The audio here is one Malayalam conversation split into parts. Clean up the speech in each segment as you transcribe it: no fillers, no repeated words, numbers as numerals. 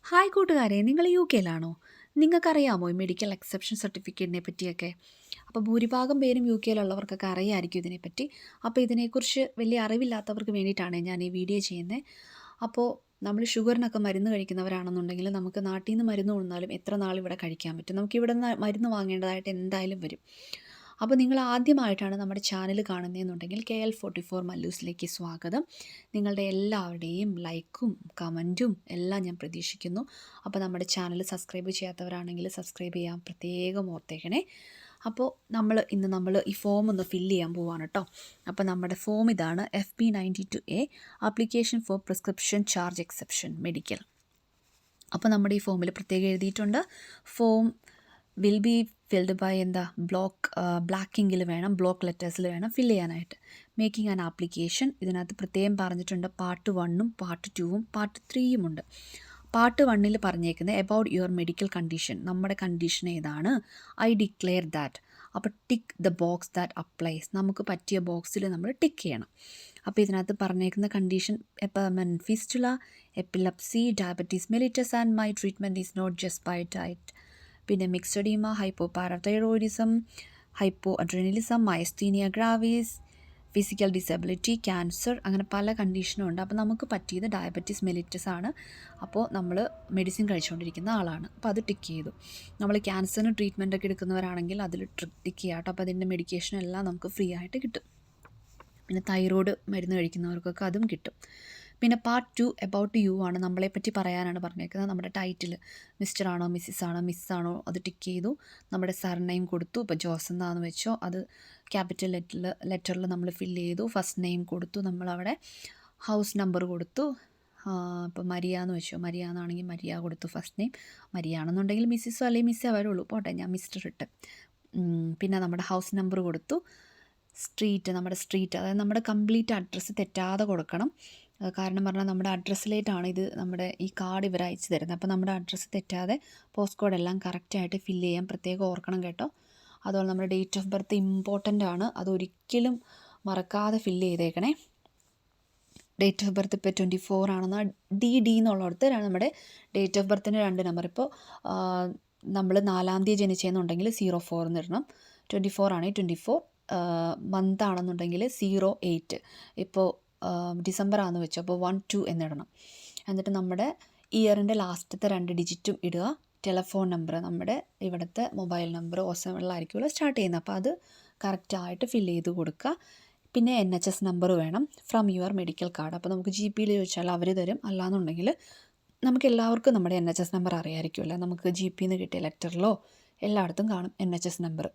ഹായ് കൂട്ടുകാരെ, നിങ്ങൾ യു കെയിലാണോ? നിങ്ങൾക്കറിയാമോ ഈ മെഡിക്കൽ എക്സെപ്ഷൻ സർട്ടിഫിക്കറ്റിനെ പറ്റിയൊക്കെ? അപ്പോൾ ഭൂരിഭാഗം പേരും യു കെയിലുള്ളവർക്കൊക്കെ അറിയാമായിരിക്കും ഇതിനെപ്പറ്റി. അപ്പോൾ ഇതിനെക്കുറിച്ച് വലിയ അറിവില്ലാത്തവർക്ക് വേണ്ടിയിട്ടാണ് ഞാൻ ഈ വീഡിയോ ചെയ്യുന്നത്. അപ്പോൾ നമ്മൾ ഷുഗറിനൊക്കെ മരുന്ന് കഴിക്കുന്നവരാണെന്നുണ്ടെങ്കിൽ നമുക്ക് നാട്ടിൽ നിന്ന് മരുന്ന് കൊണ്ടാലും എത്ര നാൾ ഇവിടെ കഴിക്കാൻ പറ്റും? നമുക്ക് ഇവിടെ നിന്ന് മരുന്ന് വാങ്ങേണ്ടതായിട്ട് എന്തായാലും വരും. അപ്പോൾ നിങ്ങൾ ആദ്യമായിട്ടാണ് നമ്മുടെ ചാനൽ കാണുന്നതെന്നുണ്ടെങ്കിൽ KL44 മല്ലൂസിലേക്ക് സ്വാഗതം. നിങ്ങളുടെ എല്ലാവരുടെയും ലൈക്കും കമൻറ്റും എല്ലാം ഞാൻ പ്രതീക്ഷിക്കുന്നു. അപ്പോൾ നമ്മുടെ ചാനൽ സബ്സ്ക്രൈബ് ചെയ്യാത്തവരാണെങ്കിൽ സബ്സ്ക്രൈബ് ചെയ്യാൻ പ്രത്യേകം ഓർത്തേക്കണേ. അപ്പോൾ ഇന്ന് ഈ ഫോം ഒന്ന് ഫില്ല് ചെയ്യാൻ പോവാണ് കേട്ടോ. അപ്പോൾ നമ്മുടെ ഫോം ഇതാണ്: FB92A application for prescription charge exception medical. അപ്പോൾ നമ്മുടെ ഈ ഫോമിൽ പ്രത്യേകം എഴുതിയിട്ടുണ്ട്, form will be filled by black ഇങ്കിൽ വേണം, ബ്ലോക്ക് ലെറ്റേഴ്സിൽ വേണം ഫില്ല് ചെയ്യാനായിട്ട്. മേക്കിംഗ് ആൻ ആപ്ലിക്കേഷൻ ഇതിനകത്ത് പ്രത്യേകം പറഞ്ഞിട്ടുണ്ട്. പാർട്ട് 1ഉം പാർട്ട് 2ഉം പാർട്ട് 3യും ഉണ്ട്. പാർട്ട് 1ൽ പറഞ്ഞേക്കുന്നത് എബൌട്ട് യുവർ മെഡിക്കൽ കണ്ടീഷൻ, നമ്മുടെ കണ്ടീഷൻ ഏതാണ്, ഐ ഡിക്ലെയർ ദാറ്റ്. അപ്പോൾ tick the box that applies, നമുക്ക് പറ്റിയ ബോക്സിൽ നമ്മൾ ടിക്ക് ചെയ്യണം. അപ്പോൾ ഇതിനകത്ത് പറഞ്ഞേക്കുന്ന condition fistula, epilepsy, diabetes mellitus and my treatment is not just by diet. പിന്നെ myxoedema, hypoparathyroidism, hypoadrenalism, myasthenia gravis, physical disability, cancer, അങ്ങനെ പല കണ്ടീഷനും ഉണ്ട്. അപ്പോൾ നമുക്ക് പറ്റിയത് ഡയബറ്റീസ് മെലിറ്റസ് ആണ്. അപ്പോൾ നമ്മൾ മെഡിസിൻ കഴിച്ചുകൊണ്ടിരിക്കുന്ന ആളാണ്. അപ്പോൾ അത് ടിക്ക് ചെയ്തു. നമ്മൾ ക്യാൻസറിന് ട്രീറ്റ്മെൻറ്റൊക്കെ എടുക്കുന്നവരാണെങ്കിൽ അതിൽ ടിക്ക് ചെയ്യാം കേട്ടോ. അപ്പോൾ അതിൻ്റെ മെഡിക്കേഷൻ എല്ലാം നമുക്ക് ഫ്രീ ആയിട്ട് കിട്ടും. പിന്നെ തൈറോയ്ഡ് മരുന്ന് കഴിക്കുന്നവർക്കൊക്കെ അതും കിട്ടും. പിന്നെ പാർട്ട് 2 എബൌട്ട് യു ആണ്, നമ്മളെപ്പറ്റി പറയാനാണ് പറഞ്ഞേക്കുന്നത്. നമ്മുടെ ടൈറ്റിൽ മിസ്റ്റർ ആണോ മിസ്സിസ് ആണോ മിസ്സാണോ അത് ടിക്ക് ചെയ്തു. നമ്മുടെ സർനെയിം കൊടുത്തു. ഇപ്പോൾ ജോസ് എന്നാന്ന് വെച്ചോ അത് ക്യാപിറ്റൽ ലെറ്ററിൽ നമ്മൾ ഫില്ല് ചെയ്തു. ഫസ്റ്റ് നെയിം കൊടുത്തു, നമ്മളവിടെ ഹൗസ് നമ്പർ കൊടുത്തു. ഇപ്പോൾ മരിയ എന്ന് വെച്ചോ, മരിയ എന്നാണെങ്കിൽ മരിയ കൊടുത്തു ഫസ്റ്റ് നെയിം. മരിയ ആണെന്നുണ്ടെങ്കിൽ മിസ്സിസോ അല്ലെങ്കിൽ മിസ്സേ വരുള്ളൂ, പോട്ടെ ഞാൻ മിസ്റ്റർ ഇട്ട്. പിന്നെ നമ്മുടെ ഹൗസ് നമ്പർ കൊടുത്തു. നമ്മുടെ സ്ട്രീറ്റ് അതായത് നമ്മുടെ കംപ്ലീറ്റ് അഡ്രസ്സ് തെറ്റാതെ കൊടുക്കണം. കാരണം പറഞ്ഞാൽ നമ്മുടെ അഡ്രസ്സിലേറ്റാണ് ഇത് നമ്മുടെ ഈ കാർഡ് ഇവർ അയച്ചു തരുന്നത്. അപ്പോൾ നമ്മുടെ അഡ്രസ്സ് തെറ്റാതെ പോസ്റ്റ് കോഡ് എല്ലാം കറക്റ്റായിട്ട് ഫില്ല് ചെയ്യാൻ പ്രത്യേകം ഓർക്കണം കേട്ടോ. അതുപോലെ നമ്മുടെ ഡേറ്റ് ഓഫ് ബർത്ത് ഇമ്പോർട്ടൻ്റ് ആണ്, അതൊരിക്കലും മറക്കാതെ ഫില്ല് ചെയ്തേക്കണേ. ഡേറ്റ് ഓഫ് ബർത്ത് ഇപ്പോൾ 24 ആണെന്ന് ഡി എന്നുള്ളിടത്ത് നമ്മുടെ ഡേറ്റ് ഓഫ് ബർത്തിൻ്റെ 2 നമ്പർ. ഇപ്പോൾ നമ്മൾ 4-ാം തീയതി ജനിച്ചതെന്നുണ്ടെങ്കിൽ 04 എന്ന് ഇടണം. 24 ആണെങ്കിൽ 24, മന്ത് ആണെന്നുണ്ടെങ്കിൽ 08. ഇപ്പോൾ ഡിസംബർ ആണെന്ന് വെച്ചോ, അപ്പോൾ 12 എന്നിടണം. എന്നിട്ട് നമ്മുടെ ഇയറിൻ്റെ ലാസ്റ്റത്തെ 2 ഡിജിറ്റും ഇടുക. ടെലഫോൺ നമ്പർ നമ്മുടെ ഇവിടുത്തെ മൊബൈൽ നമ്പർ ഓസമിലായിരിക്കുമല്ലോ സ്റ്റാർട്ട് ചെയ്യുന്നത്, അപ്പോൾ അത് കറക്റ്റായിട്ട് ഫില്ല് ചെയ്ത് കൊടുക്കുക. പിന്നെ NHS നമ്പർ വേണം ഫ്രം യുവർ മെഡിക്കൽ കാർഡ്. അപ്പോൾ നമുക്ക് GPയിൽ ചോദിച്ചാൽ അവർ തരും. അല്ലാന്നുണ്ടെങ്കിൽ നമുക്ക് എല്ലാവർക്കും നമ്മുടെ NHS നമ്പർ അറിയാമായിരിക്കുമല്ലോ. നമുക്ക് GPയിൽ നിന്ന് കിട്ടിയ ലെറ്ററിലോ എല്ലായിടത്തും കാണും NHS നമ്പർ.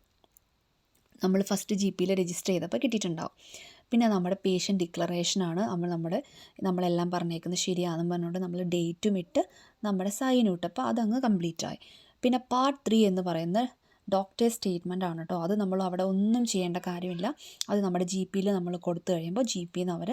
നമ്മൾ ഫസ്റ്റ് GPയിൽ രജിസ്റ്റർ ചെയ്തപ്പോൾ കിട്ടിയിട്ടുണ്ടാവും. പിന്നെ നമ്മുടെ പേഷ്യൻ്റ് ഡിക്ലറേഷനാണ്. നമ്മളെല്ലാം പറഞ്ഞേക്കുന്നത് ശരിയാണെന്ന് പറഞ്ഞുകൊണ്ട് നമ്മൾ ഡേറ്റും ഇട്ട് നമ്മുടെ സൈനും ഇട്ട്, അപ്പോൾ അതങ്ങ് കംപ്ലീറ്റ് ആയി. പിന്നെ പാർട്ട് 3 എന്ന് പറയുന്നത് ഡോക്ടേഴ്സ് സ്റ്റേറ്റ്മെൻ്റ് ആണ് കേട്ടോ. അത് നമ്മൾ അവിടെ ഒന്നും ചെയ്യേണ്ട കാര്യമില്ല. അത് നമ്മുടെ GPയിൽ നമ്മൾ കൊടുത്തു കഴിയുമ്പോൾ GPയിൽ നിന്ന് അവർ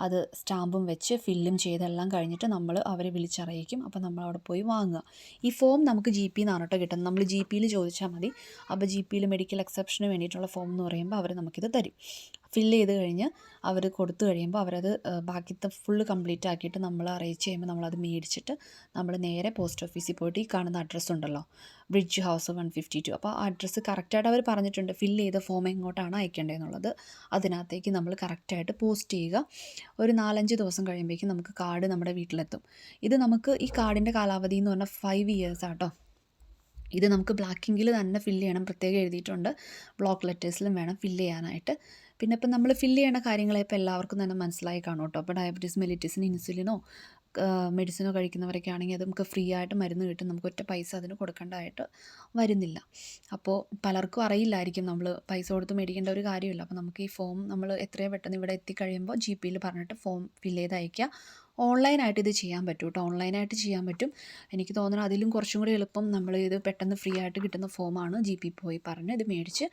അത് സ്റ്റാമ്പും വെച്ച് ഫില്ലും ചെയ്തെല്ലാം കഴിഞ്ഞിട്ട് അവരെ വിളിച്ചറിയിക്കും. അപ്പോൾ നമ്മൾ അവിടെ പോയി വാങ്ങുക. ഈ ഫോം നമുക്ക് GPയിൽ നിന്നാണ് കേട്ടോ കിട്ടുന്നത്. നമ്മൾ GPയിൽ ചോദിച്ചാൽ മതി. അപ്പോൾ GPയിൽ മെഡിക്കൽ എക്സെപ്ഷന് വേണ്ടിയിട്ടുള്ള ഫോം എന്ന് പറയുമ്പോൾ അവർ നമുക്കിത് തരും. ഫില്ല് ചെയ്ത് കഴിഞ്ഞ് അവർ കൊടുത്തു കഴിയുമ്പോൾ അവരത് ബാക്കിത്തെ ഫുള്ള് കംപ്ലീറ്റ് ആക്കിയിട്ട് നമ്മളെ അറിയിച്ച് കഴിയുമ്പോൾ നമ്മളത് മേടിച്ചിട്ട് നമ്മൾ നേരെ പോസ്റ്റ് ഓഫീസിൽ പോയിട്ട് ഈ കാണുന്ന അഡ്രസ്സ് ഉണ്ടല്ലോ, ബ്രിഡ്ജ് ഹൗസ് 152. അപ്പോൾ ആ അഡ്രസ്സ് കറക്റ്റായിട്ട് അവർ പറഞ്ഞിട്ടുണ്ട്. ഫില്ല് ചെയ്ത ഫോം എങ്ങോട്ടാണ് അയക്കേണ്ടതെന്നുള്ളത് അതിനകത്തേക്ക് നമ്മൾ കറക്റ്റായിട്ട് പോസ്റ്റ് ചെയ്യുക. ഒരു 4-5 ദിവസം കഴിയുമ്പോഴേക്കും നമുക്ക് കാർഡ് നമ്മുടെ വീട്ടിലെത്തും. ഈ കാർഡിൻ്റെ കാലാവധി എന്ന് പറഞ്ഞാൽ 5 years ആട്ടോ. ഇത് നമുക്ക് ബ്ലാക്ക് ഇങ്കിൽ തന്നെ ഫില്ല് ചെയ്യണം, പ്രത്യേകം എഴുതിയിട്ടുണ്ട്. ബ്ലോക്ക് ലെറ്റേഴ്സിലും വേണം ഫില്ല് ചെയ്യാനായിട്ട്. പിന്നെ ഇപ്പം നമ്മൾ ഫില്ല് ചെയ്യേണ്ട കാര്യങ്ങളെ ഇപ്പോൾ എല്ലാവർക്കും തന്നെ മനസ്സിലായി കാണും കേട്ടോ. അപ്പോൾ ഡയബറ്റീസ് മെലിറ്റസിന് ഇൻസുലിനോ മെഡിസിനോ കഴിക്കുന്നവരൊക്കെ ആണെങ്കിൽ അത് നമുക്ക് ഫ്രീ ആയിട്ട് മരുന്ന് കിട്ടും. നമുക്ക് ഒറ്റ പൈസ അതിന് കൊടുക്കേണ്ടതായിട്ട് വരുന്നില്ല. അപ്പോൾ പലർക്കും അറിയില്ലായിരിക്കും നമ്മൾ പൈസ കൊടുത്ത് മേടിക്കേണ്ട ഒരു കാര്യമില്ല. അപ്പോൾ നമുക്ക് ഈ ഫോം നമ്മൾ എത്രയും പെട്ടെന്ന് ഇവിടെ എത്തിക്കഴിയുമ്പോൾ GPയിൽ പറഞ്ഞിട്ട് ഫോം ഫില്ല് ചെയ്ത് അയയ്ക്കുക. ഓൺലൈനായിട്ട് ഇത് ചെയ്യാൻ പറ്റും കേട്ടോ. ഓൺലൈനായിട്ട് ചെയ്യാൻ പറ്റും. എനിക്ക് തോന്നുന്നു അതിലും കുറച്ചും കൂടി എളുപ്പം ഇത് പെട്ടെന്ന് ഫ്രീ ആയിട്ട് കിട്ടുന്ന ഫോമാണ്. GP പോയി പറഞ്ഞ് ഇത് മേടിച്ച്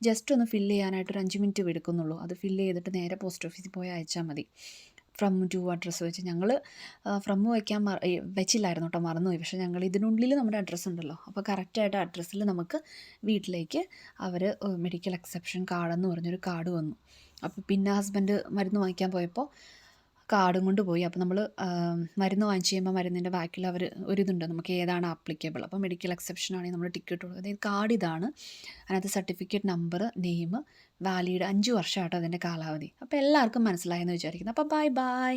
ജസ്റ്റ് ഒന്ന് ഫില്ല് ചെയ്യാനായിട്ട് ഒരു 5 മിനിറ്റ് എടുക്കുന്നുള്ളൂ. അത് ഫില്ല് ചെയ്തിട്ട് നേരെ പോസ്റ്റ് ഓഫീസിൽ പോയി അയച്ചാൽ മതി. ഫ്രം ടു അഡ്രസ്സ് വെച്ച് ഞങ്ങൾ ഫ്രം വയ്ക്കാൻ വെച്ചില്ലായിരുന്നു കേട്ടോ, മറന്നുപോയി. പക്ഷേ ഞങ്ങൾ ഇതിനുള്ളിൽ നമ്മുടെ അഡ്രസ്സ് ഉണ്ടല്ലോ, അപ്പോൾ കറക്റ്റായിട്ട് അഡ്രസ്സിൽ നമുക്ക് വീട്ടിലേക്ക് അവർ മെഡിക്കൽ എക്സെപ്ഷൻ കാർഡെന്ന് പറഞ്ഞൊരു കാർഡ് വന്നു. അപ്പോൾ പിന്നെ ഹസ്ബൻഡ് മരുന്ന് വാങ്ങിക്കാൻ പോയപ്പോൾ കാർഡും കൊണ്ട് പോയി. അപ്പോൾ നമ്മൾ മരുന്ന് വാങ്ങിച്ച് കഴിയുമ്പോൾ മരുന്നിൻ്റെ ബാക്കിൽ അവർ ഒരിതുണ്ട് നമുക്ക് ഏതാണ് ആപ്ലിക്കബിൾ. അപ്പോൾ മെഡിക്കൽ എക്സെപ്ഷൻ ആണെങ്കിൽ നമ്മൾ ടിക്കറ്റ് കൊടുക്കും. അതായത് കാർഡ് ഇതാണ്, അതിനകത്ത് സർട്ടിഫിക്കറ്റ് നമ്പർ, നെയിം, വാലിഡ് 5 വർഷമാട്ടോ അതിൻ്റെ കാലാവധി. അപ്പോൾ എല്ലാവർക്കും മനസ്സിലായെന്ന് വിചാരിക്കുന്നു. അപ്പോൾ ബൈ ബൈ.